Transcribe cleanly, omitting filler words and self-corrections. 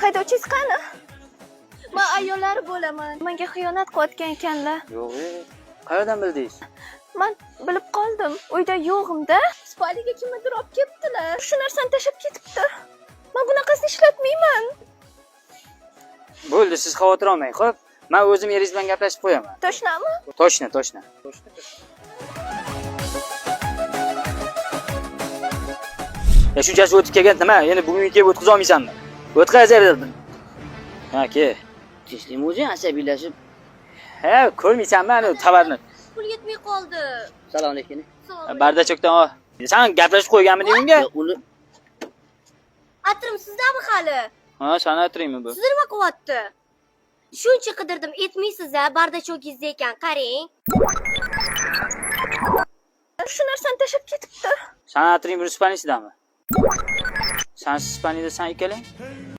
Haydovchingiz qani? Men ayollar bo'laman. Menga xiyonat qilayotgan ekanlar. Yo'q, qayerdan bildingiz? Men bilib qoldim. Uyda yo'g'imda. Spalniyaga kimnidir olib ketdilar. Shu narsani tashlab ketibdi. Men bunaqasini ishlatmayman. Bo'ldi, siz xavotir olmang. Xo'p, men o'zim eringiz bilan gaplashib qo'yaman. Toshnami? Toshna. Ya shunchasi o'tib kelgan nima? Endi bugunga kelib o'tqiza olmaysanmi? O'tkazar dedim. Ha, ke. Tinchlikmi o'zing asabiylashib? Ha, ko'rmaysanmi ana tovarni? Pul yetmay qoldi. Salom alaykum. Bardachokdan ol. Sen gaplashib qo'yganmiding unga? Uni Atrim sizdami hali? Ha, sana atiraymi bu? Siz nima qilyapti? Shuncha qidirdim, etmaysiz-a, bardachogingizda ekan, qarang. Shu narsani tashlab ketibdi. Sana atiraymi Ispaniyadami? Sen Ispaniyada sen ikkalang?